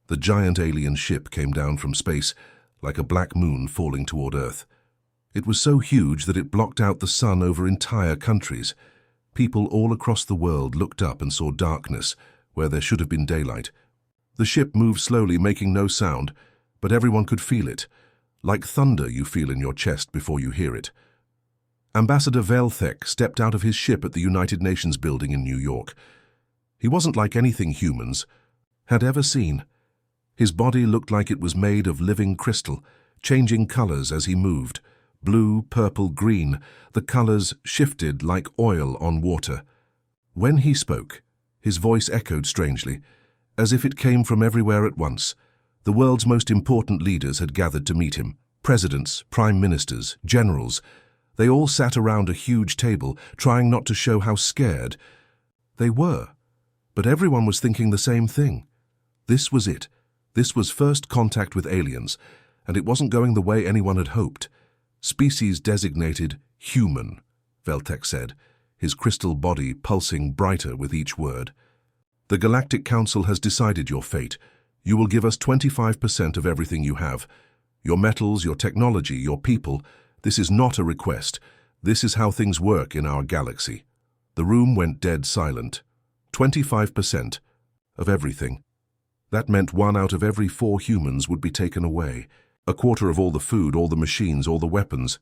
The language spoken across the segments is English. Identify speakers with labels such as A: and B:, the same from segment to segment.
A: The giant alien ship came down from space like a black moon falling toward Earth. It was so huge that it blocked out the sun over entire countries. People all across the world looked up and saw darkness where there should have been daylight. The ship moved slowly, making no sound, but everyone could feel it, like thunder you feel in your chest before you hear it. Ambassador Velthek stepped out of his ship at the United Nations building in New York. He wasn't like anything humans had ever seen. His body looked like it was made of living crystal, changing colors as he moved. Blue, purple, green, the colors shifted like oil on water. When he spoke, his voice echoed strangely, as if it came from everywhere at once. The world's most important leaders had gathered to meet him. Presidents, prime ministers, generals. They all sat around a huge table, trying not to show how scared they were. But everyone was thinking the same thing. This was it. This was first contact with aliens, and it wasn't going the way anyone had hoped. Species designated human, Veltek said, his crystal body pulsing brighter with each word. The Galactic Council has decided your fate. You will give us 25% of everything you have. Your metals, your technology, your people. This is not a request. This is how things work in our galaxy. The room went dead silent. 25% of everything. That meant 1 out of every 4 humans would be taken away. A quarter of all the food, all the machines, all the weapons.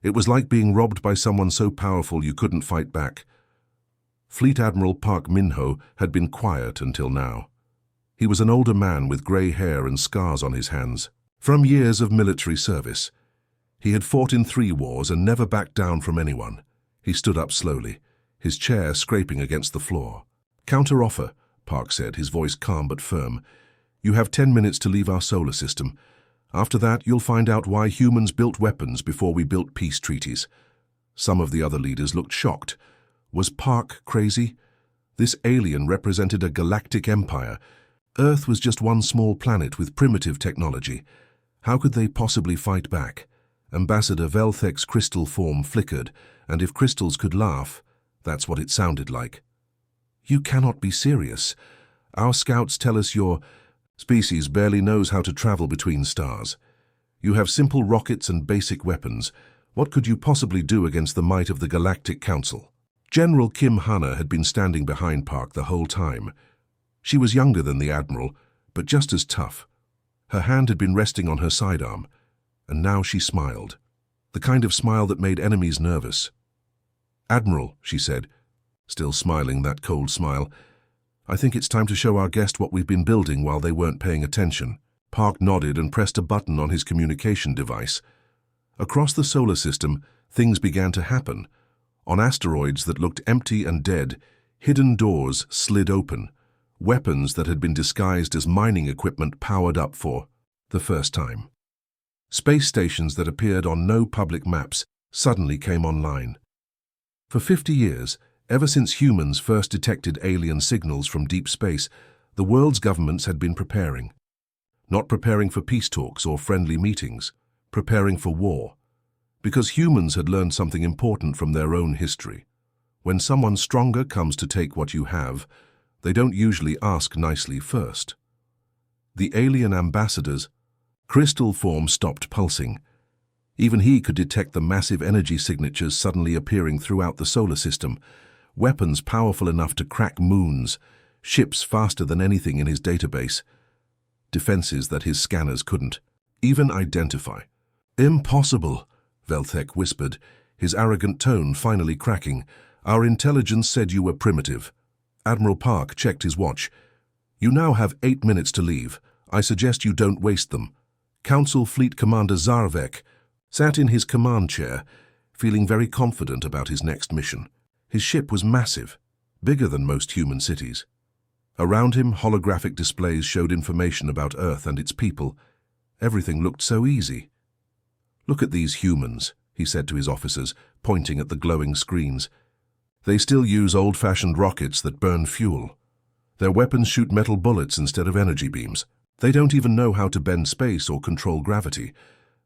A: It was like being robbed by someone so powerful you couldn't fight back. Fleet Admiral Park Min-ho had been quiet until now. He was an older man with grey hair and scars on his hands, from years of military service. He had fought in 3 wars and never backed down from anyone. He stood up slowly, his chair scraping against the floor. "Counter-offer," Park said, his voice calm but firm. "You have 10 minutes to leave our solar system. After that, you'll find out why humans built weapons before we built peace treaties." Some of the other leaders looked shocked. Was Park crazy? This alien represented a galactic empire. Earth was just one small planet with primitive technology. How could they possibly fight back? Ambassador Velthek's crystal form flickered, and if crystals could laugh, that's what it sounded like. "You cannot be serious. Our scouts tell us your species barely knows how to travel between stars. You have simple rockets and basic weapons. What could you possibly do against the might of the Galactic Council?" General Kim Hanna had been standing behind Park the whole time. She was younger than the Admiral, but just as tough. Her hand had been resting on her sidearm, and now she smiled. The kind of smile that made enemies nervous. "Admiral," she said, still smiling that cold smile, "I think it's time to show our guest what we've been building while they weren't paying attention." Park nodded and pressed a button on his communication device. Across the solar system, things began to happen. On asteroids that looked empty and dead, hidden doors slid open. Weapons that had been disguised as mining equipment powered up for the first time. Space stations that appeared on no public maps suddenly came online. For 50 years, ever since humans first detected alien signals from deep space, the world's governments had been preparing. Not preparing for peace talks or friendly meetings, preparing for war. Because humans had learned something important from their own history. When someone stronger comes to take what you have, they don't usually ask nicely first. The alien ambassador's crystal form stopped pulsing. Even he could detect the massive energy signatures suddenly appearing throughout the solar system. Weapons powerful enough to crack moons, ships faster than anything in his database, defenses that his scanners couldn't even identify. "Impossible," Velthek whispered, his arrogant tone finally cracking. "Our intelligence said you were primitive." Admiral Park checked his watch. "You now have 8 minutes to leave. I suggest you don't waste them." Council Fleet Commander Zarvek sat in his command chair, feeling very confident about his next mission. His ship was massive, bigger than most human cities. Around him, holographic displays showed information about Earth and its people. Everything looked so easy. "Look at these humans," he said to his officers, pointing at the glowing screens. "They still use old-fashioned rockets that burn fuel. Their weapons shoot metal bullets instead of energy beams. They don't even know how to bend space or control gravity.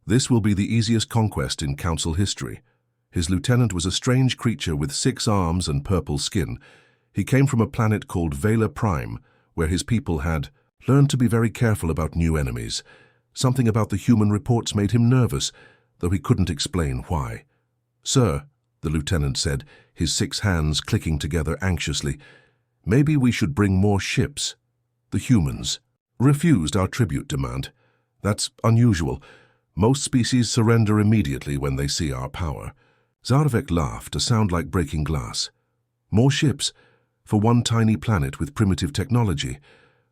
A: This will be the easiest conquest in Council history." His lieutenant was a strange creature with 6 arms and purple skin. He came from a planet called Vela Prime, where his people had Learned to be very careful about new enemies. Something about the human reports made him nervous, though he couldn't explain why. "Sir," the lieutenant said, his 6 hands clicking together anxiously, "maybe we should bring more ships." The humans refused our tribute demand. "That's unusual. Most species surrender immediately when they see our power." Zarvek laughed, a sound like breaking glass. "More ships? For one tiny planet with primitive technology?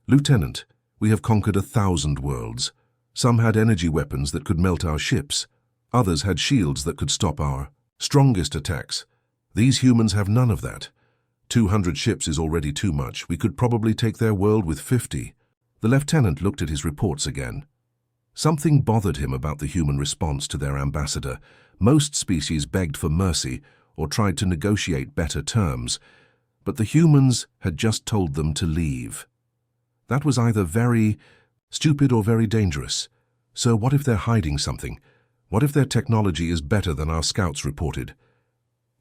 A: Lieutenant, we have conquered 1,000 worlds. Some had energy weapons that could melt our ships. Others had shields that could stop our strongest attacks. These humans have none of that. 200 ships is already too much. We could probably take their world with 50. The lieutenant looked at his reports again. Something bothered him about the human response to their ambassador. Most species begged for mercy or tried to negotiate better terms, but the humans had just told them to leave. That was either very stupid or very dangerous. So what if they're hiding something? What if their technology is better than our scouts reported?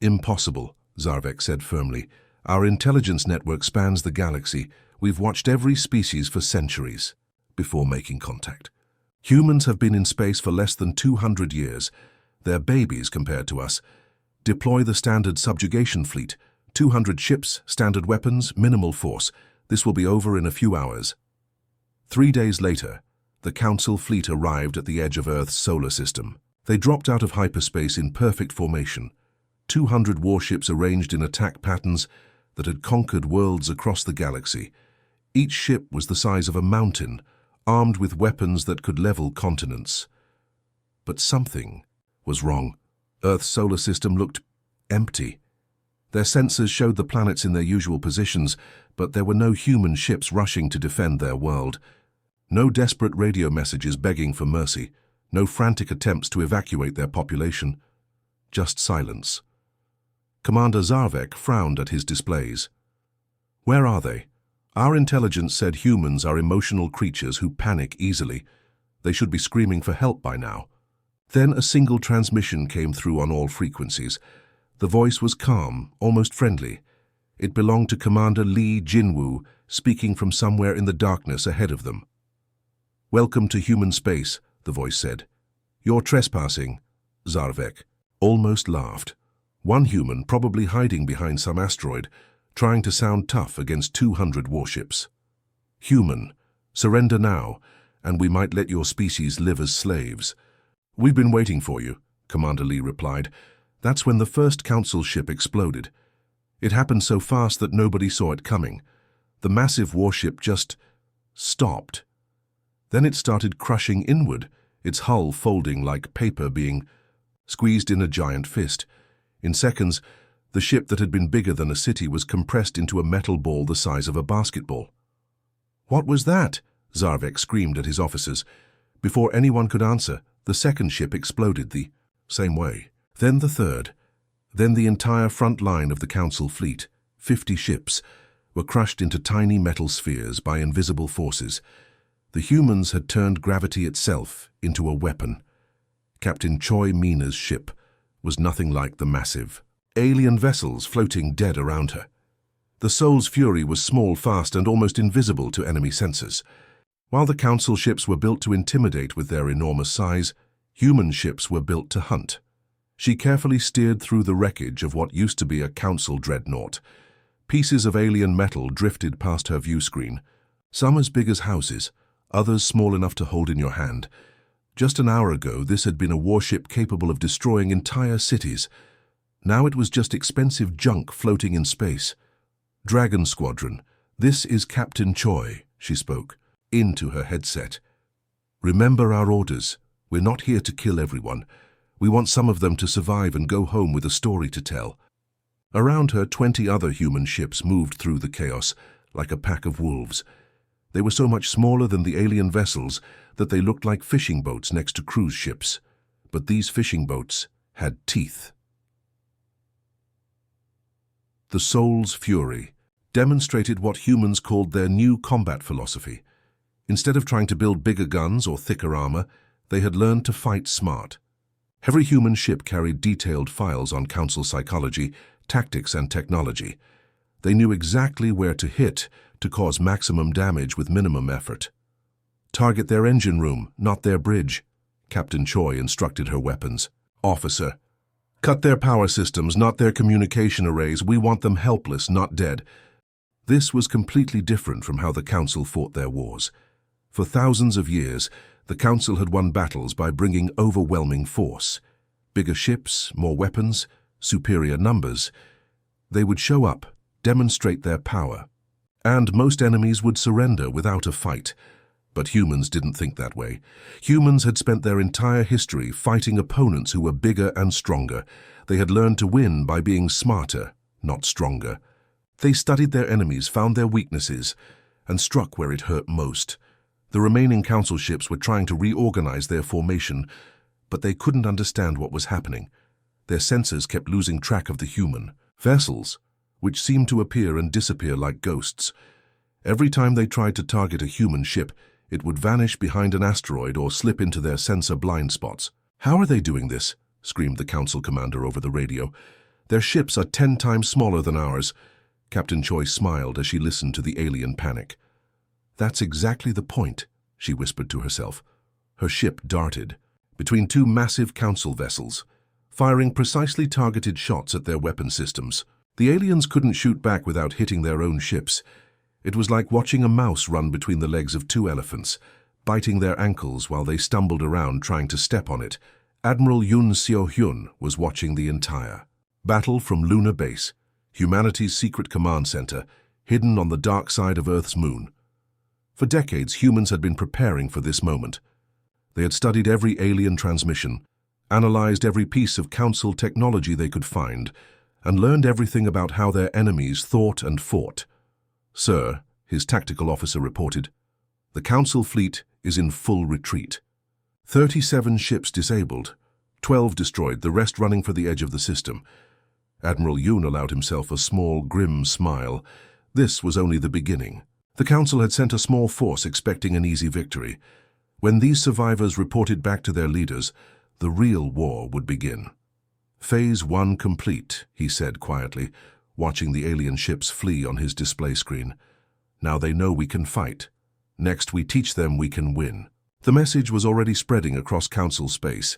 A: "Impossible," Zarvek said firmly. "Our intelligence network spans the galaxy. We've watched every species for centuries before making contact. Humans have been in space for less than 200 years. They're babies compared to us. Deploy the standard subjugation fleet. 200 ships, standard weapons, minimal force. This will be over in a few hours." 3 days later, the Council fleet arrived at the edge of Earth's solar system. They dropped out of hyperspace in perfect formation. 200 warships arranged in attack patterns that had conquered worlds across the galaxy. Each ship was the size of a mountain, armed with weapons that could level continents. But something was wrong. Earth's solar system looked empty. Their sensors showed the planets in their usual positions, but there were no human ships rushing to defend their world. No desperate radio messages begging for mercy. No frantic attempts to evacuate their population. Just silence. Commander Zarvek frowned at his displays. "Where are they? Our intelligence said humans are emotional creatures who panic easily. They should be screaming for help by now." Then a single transmission came through on all frequencies. The voice was calm, almost friendly. It belonged to Commander Lee Jinwoo, speaking from somewhere in the darkness ahead of them. "Welcome to human space," the voice said. "You're trespassing." Zarvek almost laughed. One human probably hiding behind some asteroid, trying to sound tough against 200 warships. "Human, surrender now, and we might let your species live as slaves." "We've been waiting for you," Commander Lee replied. That's when the first Council ship exploded. It happened so fast that nobody saw it coming. The massive warship just stopped. Then it started crushing inward, its hull folding like paper being squeezed in a giant fist. In seconds, the ship that had been bigger than a city was compressed into a metal ball the size of a basketball. "What was that?" Zarvek screamed at his officers. Before anyone could answer, the second ship exploded the same way. Then the third. Then the entire front line of the Council fleet, 50 ships, were crushed into tiny metal spheres by invisible forces. The humans had turned gravity itself into a weapon. Captain Choi Mina's ship was nothing like the massive alien vessels floating dead around her. The Soul's Fury was small, fast, and almost invisible to enemy sensors. While the Council ships were built to intimidate with their enormous size, human ships were built to hunt. She carefully steered through the wreckage of what used to be a Council dreadnought. Pieces of alien metal drifted past her view screen, some as big as houses, others small enough to hold in your hand. Just an hour ago, this had been a warship capable of destroying entire cities. Now it was just expensive junk floating in space. "Dragon Squadron, this is Captain Choi," she spoke, into her headset. "Remember our orders. We're not here to kill everyone. We want some of them to survive and go home with a story to tell." Around her, 20 other human ships moved through the chaos, like a pack of wolves. They were so much smaller than the alien vessels that they looked like fishing boats next to cruise ships. But these fishing boats had teeth. The Soul's Fury demonstrated what humans called their new combat philosophy. Instead of trying to build bigger guns or thicker armor, they had learned to fight smart. Every human ship carried detailed files on Council psychology, tactics, and technology. They knew exactly where to hit to cause maximum damage with minimum effort. "Target their engine room, not their bridge," Captain Choi instructed her weapons. "Officer, cut their power systems, not their communication arrays. We want them helpless, not dead." This was completely different from how the Council fought their wars. For thousands of years, the Council had won battles by bringing overwhelming force. Bigger ships, more weapons, superior numbers. They would show up, demonstrate their power, and most enemies would surrender without a fight. But humans didn't think that way. Humans had spent their entire history fighting opponents who were bigger and stronger. They had learned to win by being smarter, not stronger. They studied their enemies, found their weaknesses, and struck where it hurt most. The remaining Council ships were trying to reorganize their formation, but they couldn't understand what was happening. Their sensors kept losing track of the human vessels, which seemed to appear and disappear like ghosts. Every time they tried to target a human ship, it would vanish behind an asteroid or slip into their sensor blind spots. "How are they doing this?" screamed the Council commander over the radio. "Their ships are 10 times smaller than ours." Captain Choi smiled as she listened to the alien panic. "That's exactly the point," she whispered to herself. Her ship darted between two massive Council vessels, firing precisely targeted shots at their weapon systems. The aliens couldn't shoot back without hitting their own ships. It was like watching a mouse run between the legs of two elephants, biting their ankles while they stumbled around trying to step on it. Admiral Yoon Seo-hyun was watching the entire battle from Lunar Base, humanity's secret command center, hidden on the dark side of Earth's moon. For decades, humans had been preparing for this moment. They had studied every alien transmission, analyzed every piece of Council technology they could find, and learned everything about how their enemies thought and fought. "Sir," his tactical officer reported, "the Council fleet is in full retreat. 37 ships disabled, 12 destroyed, the rest running for the edge of the system." Admiral Yoon allowed himself a small, grim smile. This was only the beginning. The Council had sent a small force expecting an easy victory. When these survivors reported back to their leaders, the real war would begin. "Phase 1 complete," he said quietly, watching the alien ships flee on his display screen. "Now they know we can fight. Next, we teach them we can win." The message was already spreading across Council space.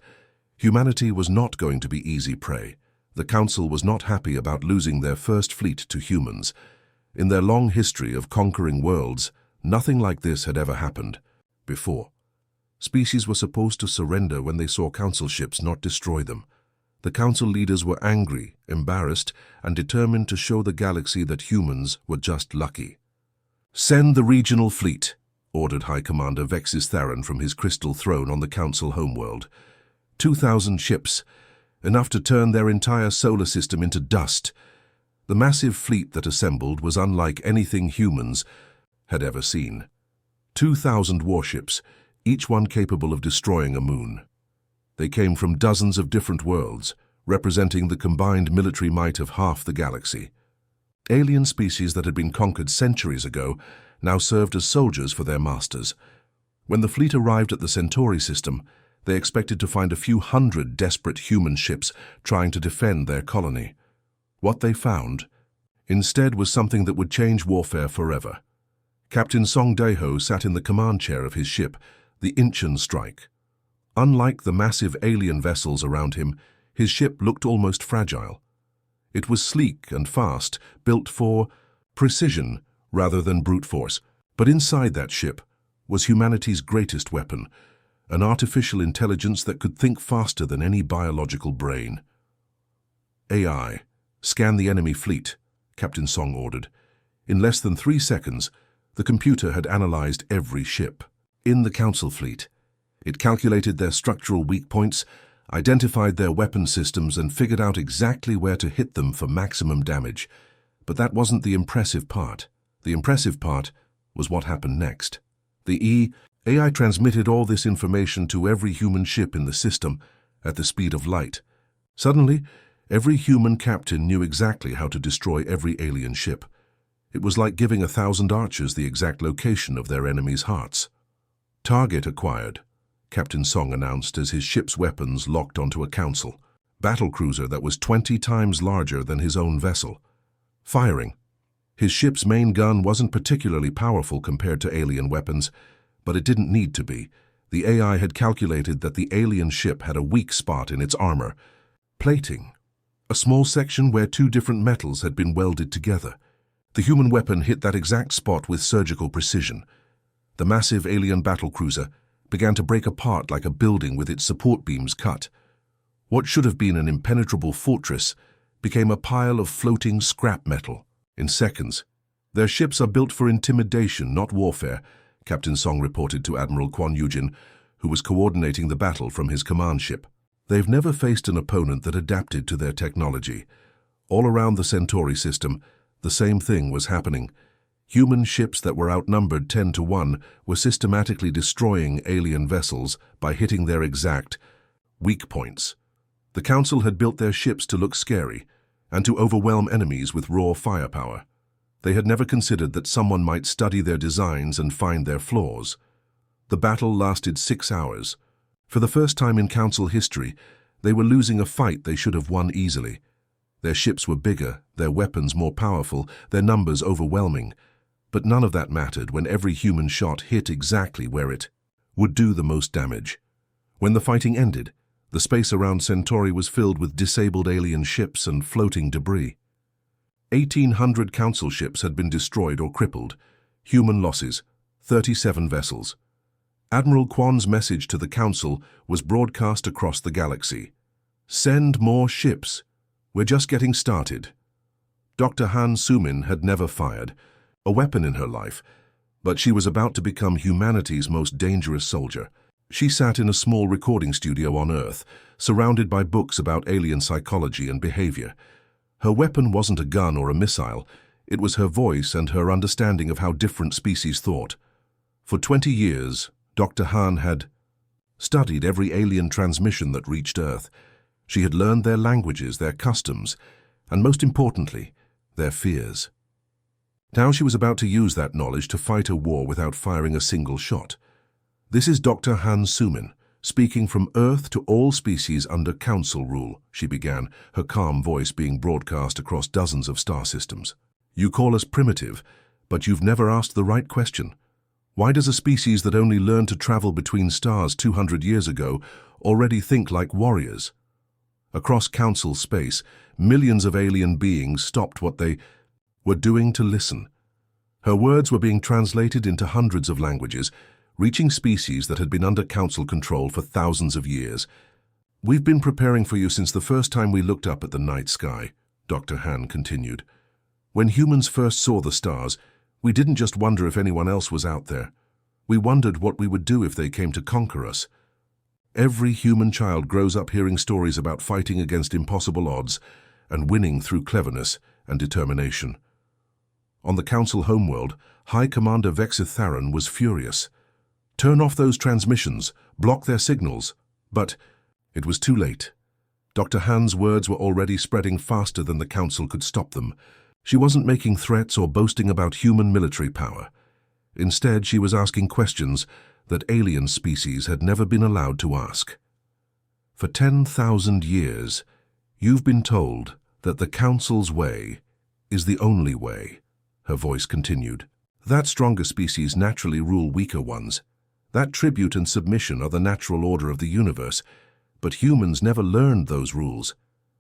A: Humanity was not going to be easy prey. The Council was not happy about losing their first fleet to humans. In their long history of conquering worlds, nothing like this had ever happened before. Species were supposed to surrender when they saw Council ships, not destroy them. The Council leaders were angry, embarrassed, and determined to show the galaxy that humans were just lucky. "Send the regional fleet," ordered High Commander Vexis Theron from his crystal throne on the Council homeworld. 2,000 ships, enough to turn their entire solar system into dust. The massive fleet that assembled was unlike anything humans had ever seen. 2,000 warships, each one capable of destroying a moon. They came from dozens of different worlds, representing the combined military might of half the galaxy. Alien species that had been conquered centuries ago now served as soldiers for their masters. When the fleet arrived at the Centauri system, they expected to find a few hundred desperate human ships trying to defend their colony. What they found, instead, was something that would change warfare forever. Captain Song Dae-ho sat in the command chair of his ship, the Incheon Strike. Unlike the massive alien vessels around him, his ship looked almost fragile. It was sleek and fast, built for precision rather than brute force. But inside that ship was humanity's greatest weapon, an artificial intelligence that could think faster than any biological brain. "AI, scan the enemy fleet," Captain Song ordered. In less than 3 seconds, the computer had analyzed every ship in the Council fleet. It calculated their structural weak points, identified their weapon systems, and figured out exactly where to hit them for maximum damage. But that wasn't the impressive part. The impressive part was what happened next. The AI transmitted all this information to every human ship in the system at the speed of light. Suddenly, every human captain knew exactly how to destroy every alien ship. It was like giving 1,000 archers the exact location of their enemies' hearts. "Target acquired," Captain Song announced as his ship's weapons locked onto a battlecruiser that was 20 times larger than his own vessel. "Firing." His ship's main gun wasn't particularly powerful compared to alien weapons, but it didn't need to be. The AI had calculated that the alien ship had a weak spot in its armor: plating, a small section where two different metals had been welded together. The human weapon hit that exact spot with surgical precision. The massive alien battlecruiser began to break apart like a building with its support beams cut. What should have been an impenetrable fortress became a pile of floating scrap metal. In seconds, "Their ships are built for intimidation, not warfare," Captain Song reported to Admiral Kwon Yujin, who was coordinating the battle from his command ship. They've never faced an opponent that adapted to their technology. All around the Centauri system, the same thing was happening. Human ships that were outnumbered 10 to 1 were systematically destroying alien vessels by hitting their exact weak points. The Council had built their ships to look scary and to overwhelm enemies with raw firepower. They had never considered that someone might study their designs and find their flaws. The battle lasted 6 hours. For the first time in Council history, they were losing a fight they should have won easily. Their ships were bigger, their weapons more powerful, their numbers overwhelming. But none of that mattered when every human shot hit exactly where it would do the most damage. When the fighting ended, the space around Centauri was filled with disabled alien ships and floating debris. 1,800 Council ships had been destroyed or crippled. Human losses: 37 vessels. Admiral Kwon's message to the Council was broadcast across the galaxy: "Send more ships. We're just getting started." Dr. Han Sumin had never fired a weapon in her life, but she was about to become humanity's most dangerous soldier. She sat in a small recording studio on Earth, surrounded by books about alien psychology and behavior. Her weapon wasn't a gun or a missile. It was her voice and her understanding of how different species thought. For 20 years, Dr. Han had studied every alien transmission that reached Earth. She had learned their languages, their customs, and most importantly, their fears. Now she was about to use that knowledge to fight a war without firing a single shot. "This is Dr. Han Sumin, speaking from Earth to all species under Council rule," she began, her calm voice being broadcast across dozens of star systems. "You call us primitive, but you've never asked the right question. Why does a species that only learned to travel between stars 200 years ago already think like warriors?" Across Council space, millions of alien beings stopped what they were doing to listen. Her words were being translated into hundreds of languages, reaching species that had been under Council control for thousands of years. "We've been preparing for you since the first time we looked up at the night sky," Dr. Han continued. "When humans first saw the stars, we didn't just wonder if anyone else was out there. We wondered what we would do if they came to conquer us. Every human child grows up hearing stories about fighting against impossible odds and winning through cleverness and determination." On the Council homeworld, High Commander Vexith Theron was furious. "Turn off those transmissions, block their signals." But it was too late. Dr. Han's words were already spreading faster than the Council could stop them. She wasn't making threats or boasting about human military power. Instead, she was asking questions that alien species had never been allowed to ask. "For 10,000 years, you've been told that the Council's way is the only way," her voice continued. "That stronger species naturally rule weaker ones. That tribute and submission are the natural order of the universe. But humans never learned those rules.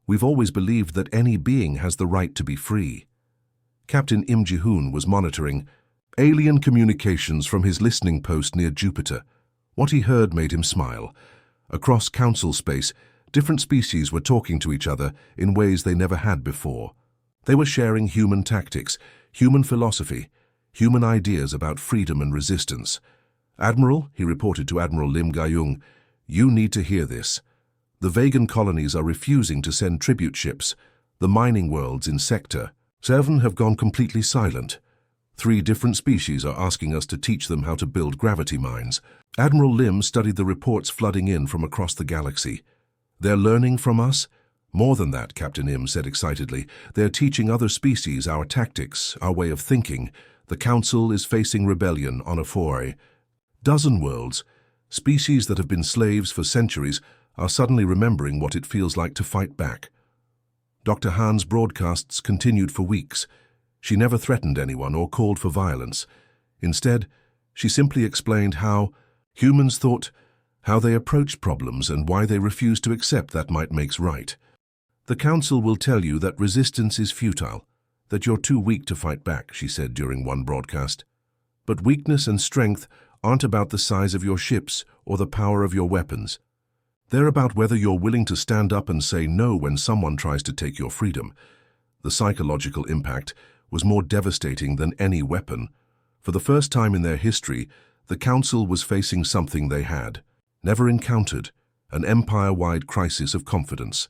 A: We've always believed that any being has the right to be free." Captain Im Ji-hoon was monitoring alien communications from his listening post near Jupiter. What he heard made him smile. Across Council space, different species were talking to each other in ways they never had before. They were sharing human tactics, human philosophy, human ideas about freedom and resistance. "Admiral," he reported to Admiral Lim Ga-young, "you need to hear this. The Vegan colonies are refusing to send tribute ships. The mining worlds in Sector 7 have gone completely silent. 3 different species are asking us to teach them how to build gravity mines." Admiral Lim studied the reports flooding in from across the galaxy. "They're learning from us?" "More than that," Captain Im said excitedly. "They're teaching other species our tactics, our way of thinking. The Council is facing rebellion on a 4 worlds. Species that have been slaves for centuries are suddenly remembering what it feels like to fight back." Dr. Han's broadcasts continued for weeks. She never threatened anyone or called for violence. Instead, she simply explained how humans thought, how they approached problems, and why they refused to accept that might makes right. "The Council will tell you that resistance is futile, that you're too weak to fight back," she said during one broadcast. "But weakness and strength aren't about the size of your ships or the power of your weapons. They're about whether you're willing to stand up and say no when someone tries to take your freedom." The psychological impact was more devastating than any weapon. For the first time in their history, the Council was facing something they had never encountered, an empire-wide crisis of confidence.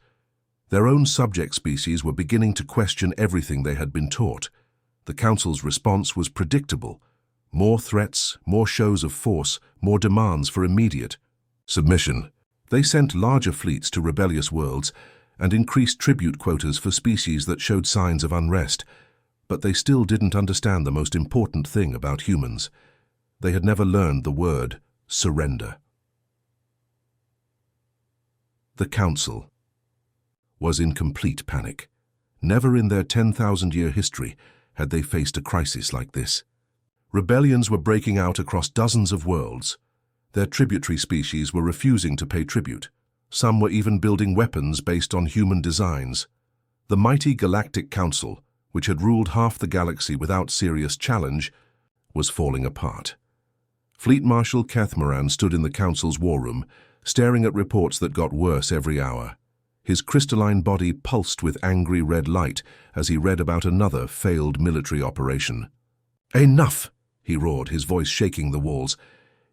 A: Their own subject species were beginning to question everything they had been taught. The Council's response was predictable. More threats, more shows of force, more demands for immediate submission. They sent larger fleets to rebellious worlds and increased tribute quotas for species that showed signs of unrest. But they still didn't understand the most important thing about humans. They had never learned the word surrender. The Council was in complete panic. Never in their 10,000-year history had they faced a crisis like this. Rebellions were breaking out across dozens of worlds. Their tributary species were refusing to pay tribute. Some were even building weapons based on human designs. The mighty Galactic Council, which had ruled half the galaxy without serious challenge, was falling apart. Fleet Marshal Kethmoran stood in the Council's war room, staring at reports that got worse every hour. His crystalline body pulsed with angry red light as he read about another failed military operation. "Enough!" he roared, his voice shaking the walls.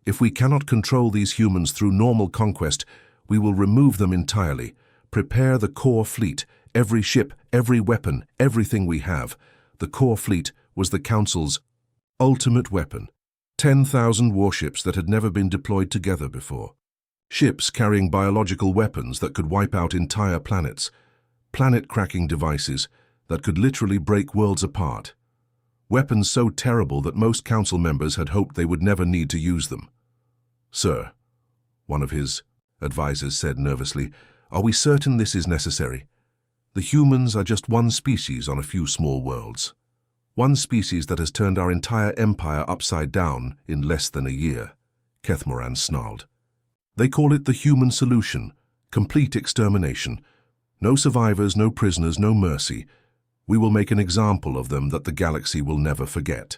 A: "If we cannot control these humans through normal conquest, we will remove them entirely. Prepare the core fleet, every ship, every weapon, everything we have." The core fleet was the Council's ultimate weapon. 10,000 warships that had never been deployed together before. Ships carrying biological weapons that could wipe out entire planets. Planet-cracking devices that could literally break worlds apart. Weapons so terrible that most Council members had hoped they would never need to use them. "Sir," one of his advisors said nervously, "are we certain this is necessary? The humans are just one species on a few small worlds. One species that has turned our entire empire upside down in less than a year," Kethmoran snarled. "They call it the human solution, complete extermination. No survivors, no prisoners, no mercy. We will make an example of them that the galaxy will never forget."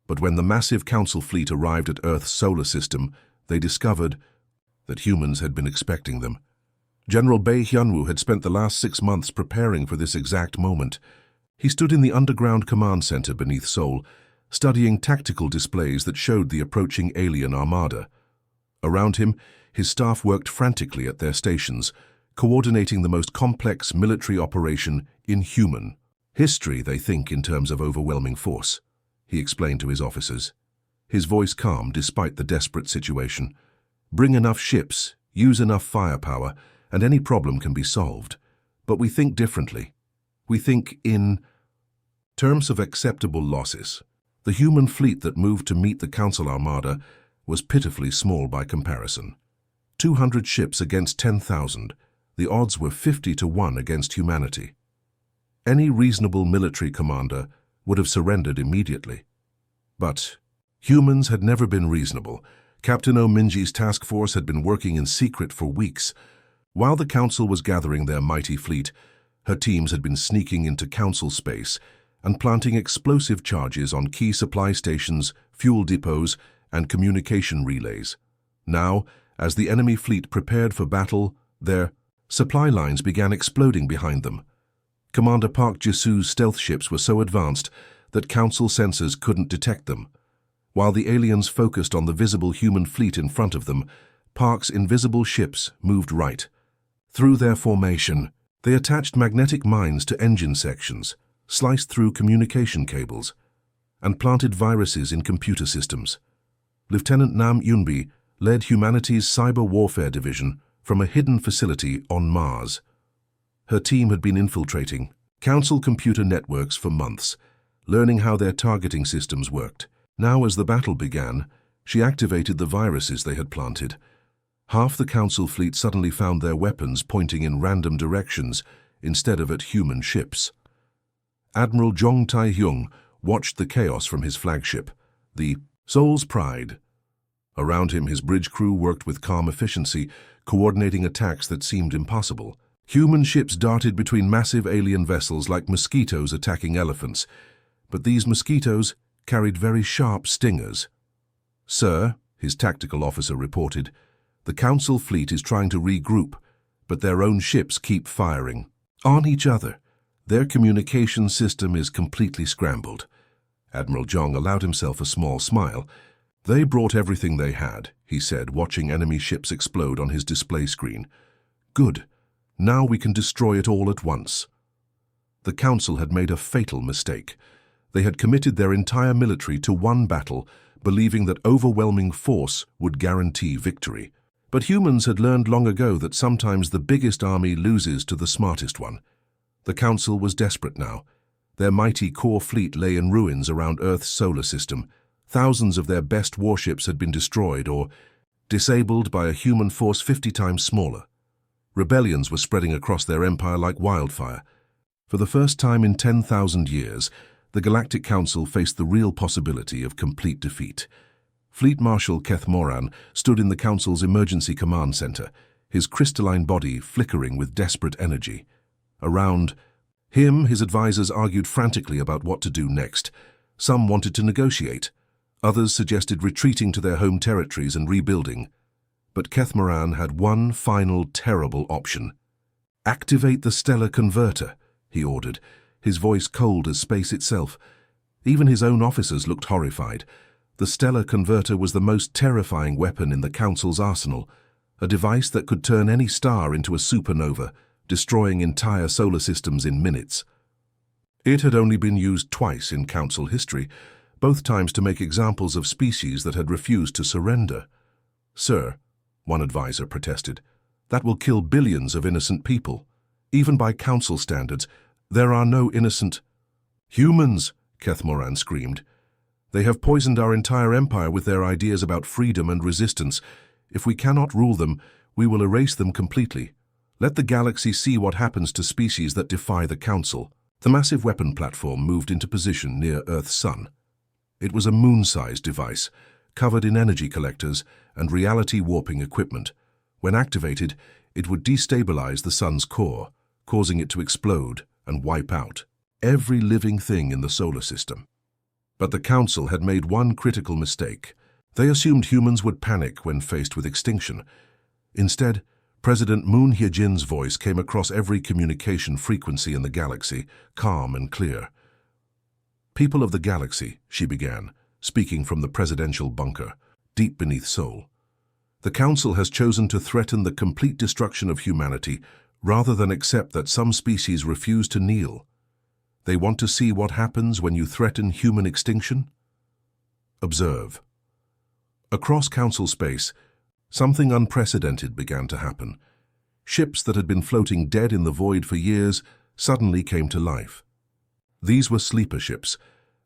A: But when the massive Council fleet arrived at Earth's solar system, they discovered that humans had been expecting them. General Bei Hyunwoo had spent the last 6 months preparing for this exact moment. He stood in the underground command center beneath Seoul, studying tactical displays that showed the approaching alien armada. Around him, his staff worked frantically at their stations, coordinating the most complex military operation in human history, they think, in terms of overwhelming force, he explained to his officers. His voice calm despite the desperate situation. "Bring enough ships, use enough firepower, and any problem can be solved. But we think differently. We think in terms of acceptable losses." The human fleet that moved to meet the Council armada was pitifully small by comparison. 200 ships against 10,000. The odds were 50 to 1 against humanity. Any reasonable military commander would have surrendered immediately. But humans had never been reasonable. Captain O'Minji's task force had been working in secret for weeks. While the Council was gathering their mighty fleet, her teams had been sneaking into Council space and planting explosive charges on key supply stations, fuel depots, and communication relays. Now, as the enemy fleet prepared for battle, their supply lines began exploding behind them. Commander Park Jisu's stealth ships were so advanced that Council sensors couldn't detect them. While the aliens focused on the visible human fleet in front of them, Park's invisible ships moved right. Through their formation, they attached magnetic mines to engine sections, sliced through communication cables, and planted viruses in computer systems. Lieutenant Nam Yunbi led humanity's cyber warfare division from a hidden facility on Mars. Her team had been infiltrating Council computer networks for months, learning how their targeting systems worked. Now, as the battle began, she activated the viruses they had planted. Half the Council fleet suddenly found their weapons pointing in random directions instead of at human ships. Admiral Zhong Tai-hyung watched the chaos from his flagship, the Soul's Pride. Around him, his bridge crew worked with calm efficiency, coordinating attacks that seemed impossible. Human ships darted between massive alien vessels like mosquitoes attacking elephants, but these mosquitoes carried very sharp stingers. "Sir," his tactical officer reported, "the Council fleet is trying to regroup, but their own ships keep firing on each other. Their communication system is completely scrambled." Admiral Zhong allowed himself a small smile. "They brought everything they had," he said, watching enemy ships explode on his display screen. "Good. Now we can destroy it all at once." The Council had made a fatal mistake. They had committed their entire military to one battle, believing that overwhelming force would guarantee victory. But humans had learned long ago that sometimes the biggest army loses to the smartest one. The Council was desperate now. Their mighty core fleet lay in ruins around Earth's solar system. Thousands of their best warships had been destroyed or disabled by a human force 50 times smaller. Rebellions were spreading across their empire like wildfire. For the first time in 10,000 years, the Galactic Council faced the real possibility of complete defeat. Fleet Marshal Keth Moran stood in the Council's emergency command center, his crystalline body flickering with desperate energy. Around him, his advisors argued frantically about what to do next. Some wanted to negotiate. Others suggested retreating to their home territories and rebuilding. But Keth Moran had one final terrible option. "Activate the stellar converter," he ordered, his voice cold as space itself. Even his own officers looked horrified. The stellar converter was the most terrifying weapon in the Council's arsenal, a device that could turn any star into a supernova, destroying entire solar systems in minutes. It had only been used twice in Council history, both times to make examples of species that had refused to surrender. "Sir," one advisor protested, "that will kill billions of innocent people. Even by Council standards, there are no innocent humans," Keth Moran screamed. "They have poisoned our entire empire with their ideas about freedom and resistance. If we cannot rule them, we will erase them completely. Let the galaxy see what happens to species that defy the Council." The massive weapon platform moved into position near Earth's sun. It was a moon-sized device, covered in energy collectors and reality warping equipment. When activated, it would destabilize the sun's core, causing it to explode and wipe out every living thing in the solar system. But the Council had made one critical mistake. They assumed humans would panic when faced with extinction. Instead, President Moon Hye-jin's voice came across every communication frequency in the galaxy, calm and clear. "People of the galaxy," she began, speaking from the presidential bunker, deep beneath Seoul. "The Council has chosen to threaten the complete destruction of humanity rather than accept that some species refuse to kneel. They want to see what happens when you threaten human extinction? Observe." Across Council space, something unprecedented began to happen. Ships that had been floating dead in the void for years suddenly came to life. These were sleeper ships,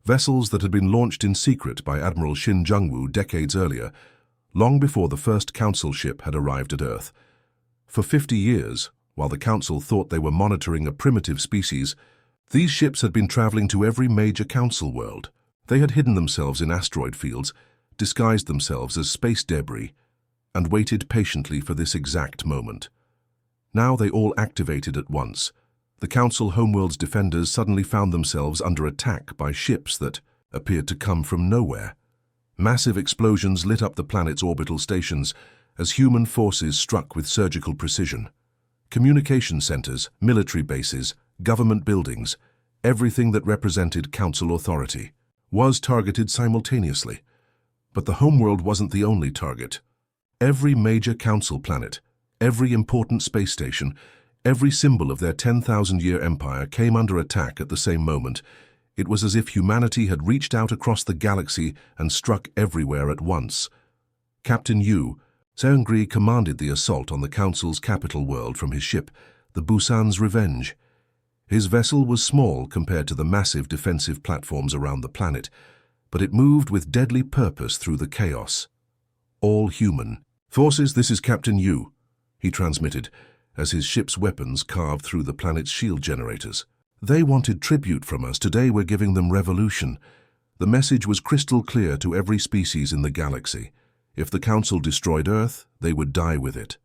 A: vessels that had been launched in secret by Admiral Shin Jung-woo decades earlier, long before the first Council ship had arrived at Earth. For 50 years, while the Council thought they were monitoring a primitive species, these ships had been traveling to every major Council world. They had hidden themselves in asteroid fields, disguised themselves as space debris, and waited patiently for this exact moment. Now they all activated at once. The Council homeworld's defenders suddenly found themselves under attack by ships that appeared to come from nowhere. Massive explosions lit up the planet's orbital stations as human forces struck with surgical precision. Communication centers, military bases, government buildings, everything that represented Council authority, was targeted simultaneously. But the homeworld wasn't the only target. Every major Council planet, every important space station, every symbol of their 10,000-year empire came under attack at the same moment. It was as if humanity had reached out across the galaxy and struck everywhere at once. Captain Yu, Seungri commanded the assault on the Council's capital world from his ship, the Busan's Revenge. His vessel was small compared to the massive defensive platforms around the planet, but it moved with deadly purpose through the chaos. "All human. Forces, this is Captain Yu," he transmitted, as his ship's weapons carved through the planet's shield generators. They wanted tribute from us. Today we're giving them revolution. The message was crystal clear to every species in the galaxy. If the Council destroyed Earth, they would die with it.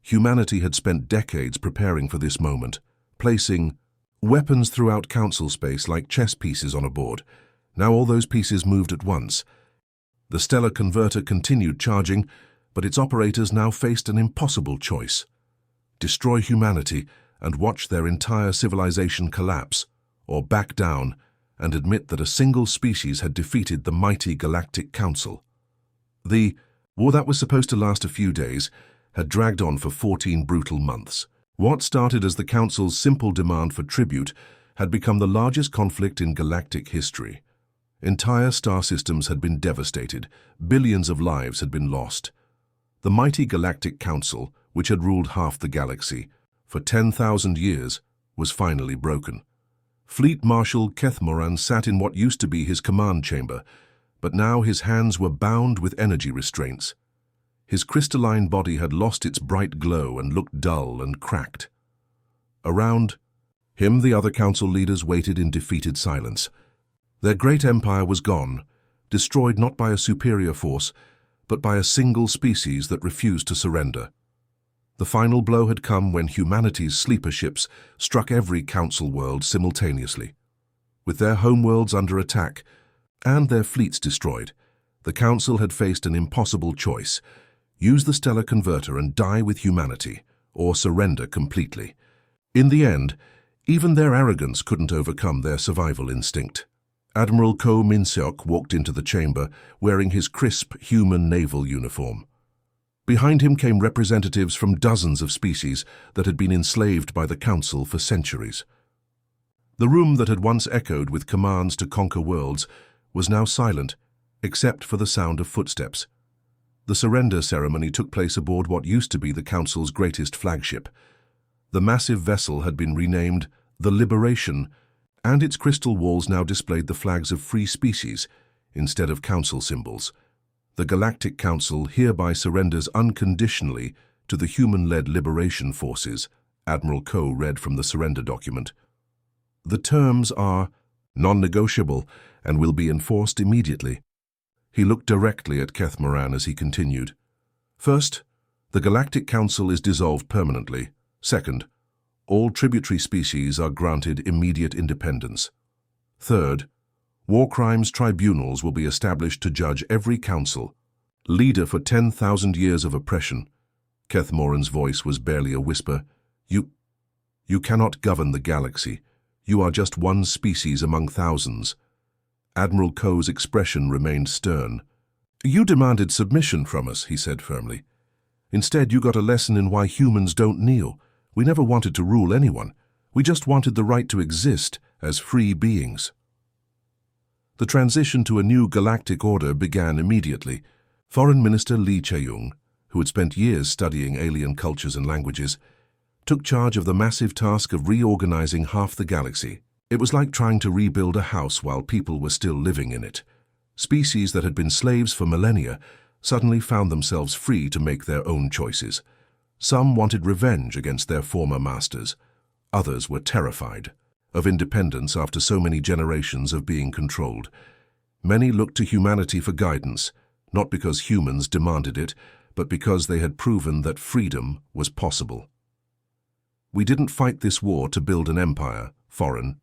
A: Humanity had spent decades preparing for this moment, placing weapons throughout Council space like chess pieces on a board. Now all those pieces moved at once. The stellar converter continued charging, but its operators now faced an impossible choice: destroy humanity and watch their entire civilization collapse, or back down and admit that a single species had defeated the mighty Galactic Council. The war that was supposed to last a few days had dragged on for 14 brutal months. What started as the Council's simple demand for tribute had become the largest conflict in galactic history. Entire star systems had been devastated, billions of lives had been lost. The mighty Galactic Council, which had ruled half the galaxy for 10,000 years, was finally broken. Fleet Marshal Kethmoran sat in what used to be his command chamber, but now his hands were bound with energy restraints. His crystalline body had lost its bright glow and looked dull and cracked. Around him, the other council leaders waited in defeated silence. Their great empire was gone, destroyed not by a superior force, but by a single species that refused to surrender. The final blow had come when humanity's sleeper ships struck every council world simultaneously. With their homeworlds under attack and their fleets destroyed, the council had faced an impossible choice: use the stellar converter and die with humanity, or surrender completely. In the end, even their arrogance couldn't overcome their survival instinct. Admiral Ko Min-seok walked into the chamber, wearing his crisp human naval uniform. Behind him came representatives from dozens of species that had been enslaved by the Council for centuries. The room that had once echoed with commands to conquer worlds was now silent, except for the sound of footsteps. The surrender ceremony took place aboard what used to be the Council's greatest flagship. The massive vessel had been renamed the Liberation, and its crystal walls now displayed the flags of free species instead of Council symbols. The Galactic Council hereby surrenders unconditionally to the human-led liberation forces, Admiral Ko read from the surrender document. The terms are non-negotiable and will be enforced immediately. He looked directly at Kethmoran as he continued. First, the Galactic Council is dissolved permanently. Second, all tributary species are granted immediate independence. Third, war crimes tribunals will be established to judge every council. Leader for 10,000 years of oppression. Kethmoran's voice was barely a whisper. You cannot govern the galaxy. You are just one species among thousands. Admiral Ko's expression remained stern. You demanded submission from us, he said firmly. Instead, you got a lesson in why humans don't kneel. We never wanted to rule anyone. We just wanted the right to exist as free beings. The transition to a new galactic order began immediately. Foreign Minister Lee Chae-young, who had spent years studying alien cultures and languages, took charge of the massive task of reorganizing half the galaxy. It was like trying to rebuild a house while people were still living in it. Species that had been slaves for millennia suddenly found themselves free to make their own choices. Some wanted revenge against their former masters. Others were terrified of independence after so many generations of being controlled. Many looked to humanity for guidance, not because humans demanded it, but because they had proven that freedom was possible. We didn't fight this war to build an empire, foreign.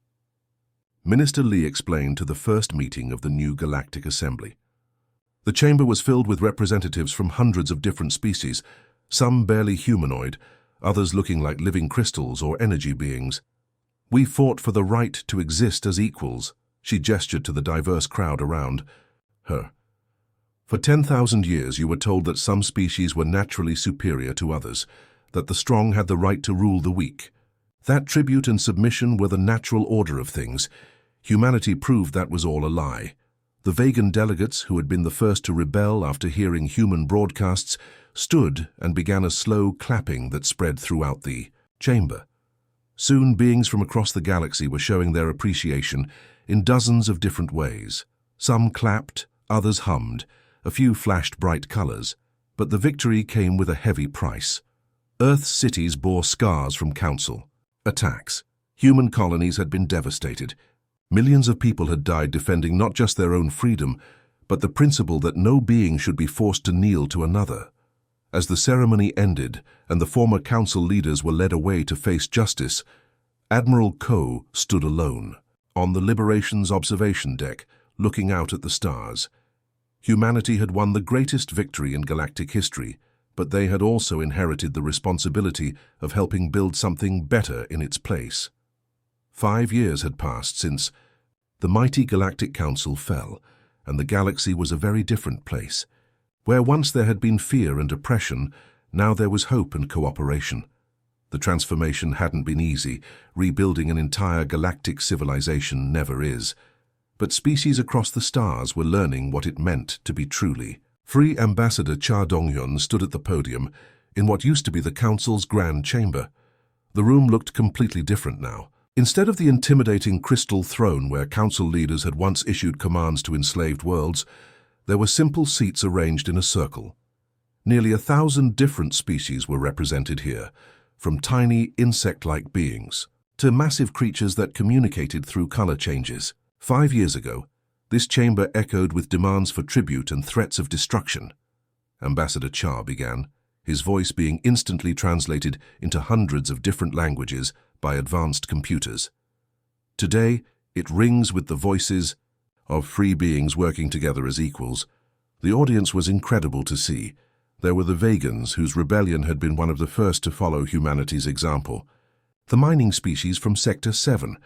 A: Minister Lee explained to the first meeting of the new Galactic Assembly. The chamber was filled with representatives from hundreds of different species, some barely humanoid, others looking like living crystals or energy beings. We fought for the right to exist as equals, she gestured to the diverse crowd around her. For 10,000 years you were told that some species were naturally superior to others, that the strong had the right to rule the weak. That tribute and submission were the natural order of things. Humanity proved that was all a lie. The vegan delegates, who had been the first to rebel after hearing human broadcasts, stood and began a slow clapping that spread throughout the chamber. Soon beings from across the galaxy were showing their appreciation in dozens of different ways. Some clapped, others hummed, a few flashed bright colors, but the victory came with a heavy price. Earth's cities bore scars from Council attacks. Human colonies had been devastated. Millions of people had died defending not just their own freedom, but the principle that no being should be forced to kneel to another. As the ceremony ended and the former council leaders were led away to face justice, Admiral Ko stood alone, on the Liberation's observation deck, looking out at the stars. Humanity had won the greatest victory in galactic history, but they had also inherited the responsibility of helping build something better in its place. 5 years had passed since the mighty Galactic Council fell, and the galaxy was a very different place. Where once there had been fear and oppression, now there was hope and cooperation. The transformation hadn't been easy. Rebuilding an entire galactic civilization never is. But species across the stars were learning what it meant to be truly free. Ambassador Cha Dong-hyun stood at the podium in what used to be the Council's grand chamber. The room looked completely different now. Instead of the intimidating crystal throne where council leaders had once issued commands to enslaved worlds, there were simple seats arranged in a circle. Nearly 1,000 different species were represented here, from tiny insect-like beings to massive creatures that communicated through color changes. 5 years ago, this chamber echoed with demands for tribute and threats of destruction. Ambassador Cha began, his voice being instantly translated into hundreds of different languages by advanced computers. Today, it rings with the voices of free beings working together as equals. The audience was incredible to see. There were the Vegans, whose rebellion had been one of the first to follow humanity's example. The mining species from Sector 7,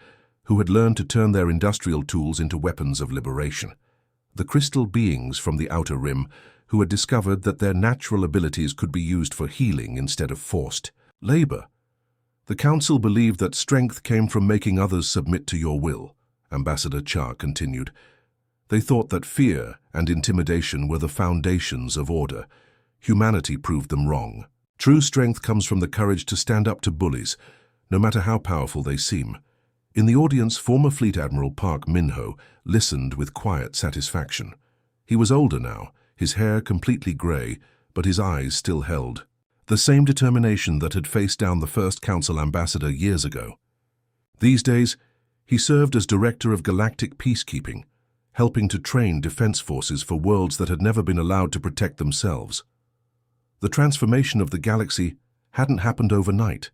A: who had learned to turn their industrial tools into weapons of liberation. The crystal beings from the Outer Rim, who had discovered that their natural abilities could be used for healing instead of forced labor. The Council believed that strength came from making others submit to your will, Ambassador Cha continued. They thought that fear and intimidation were the foundations of order. Humanity proved them wrong. True strength comes from the courage to stand up to bullies, no matter how powerful they seem. In the audience, former Fleet Admiral Park Min-ho listened with quiet satisfaction. He was older now, his hair completely grey, but his eyes still held the same determination that had faced down the first Council ambassador years ago. These days, he served as Director of Galactic Peacekeeping, helping to train defense forces for worlds that had never been allowed to protect themselves. The transformation of the galaxy hadn't happened overnight.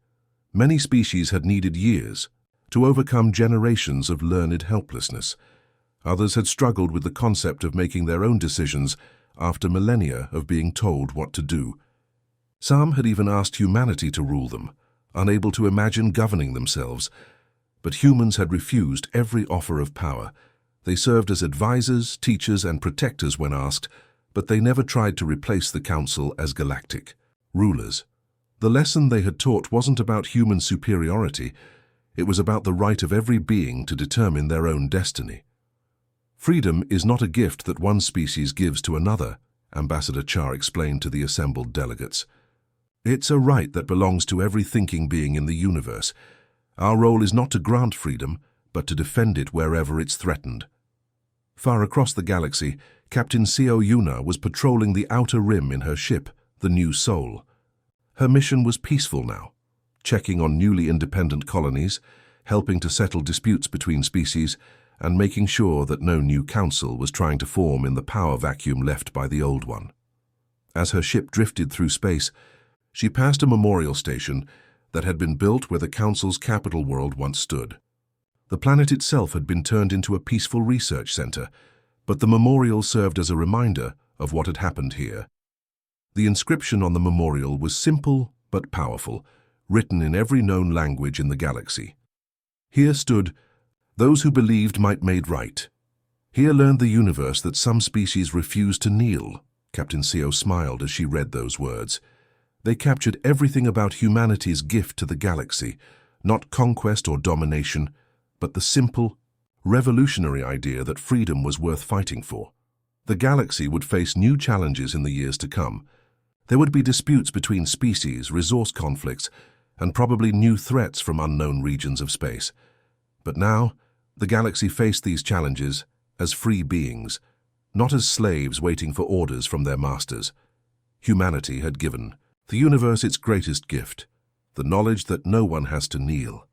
A: Many species had needed years to overcome generations of learned helplessness. Others had struggled with the concept of making their own decisions after millennia of being told what to do. Some had even asked humanity to rule them, unable to imagine governing themselves. But humans had refused every offer of power. They served as advisors, teachers, and protectors when asked, but they never tried to replace the Council as galactic rulers. The lesson they had taught wasn't about human superiority. It was about the right of every being to determine their own destiny. Freedom is not a gift that one species gives to another, Ambassador Cha explained to the assembled delegates. It's a right that belongs to every thinking being in the universe. Our role is not to grant freedom, but to defend it wherever it's threatened. Far across the galaxy, Captain Seo Yuna was patrolling the Outer Rim in her ship, the New Soul. Her mission was peaceful now, checking on newly independent colonies, helping to settle disputes between species, and making sure that no new council was trying to form in the power vacuum left by the old one. As her ship drifted through space, she passed a memorial station that had been built where the Council's capital world once stood. The planet itself had been turned into a peaceful research center, but the memorial served as a reminder of what had happened here. The inscription on the memorial was simple but powerful, written in every known language in the galaxy. Here stood, "Those who believed might made right." Here learned the universe that some species refused to kneel. Captain Seo smiled as she read those words. They captured everything about humanity's gift to the galaxy, not conquest or domination, but the simple, revolutionary idea that freedom was worth fighting for. The galaxy would face new challenges in the years to come. There would be disputes between species, resource conflicts, and probably new threats from unknown regions of space. But now, the galaxy faced these challenges as free beings, not as slaves waiting for orders from their masters. Humanity had given the universe its greatest gift, the knowledge that no one has to kneel.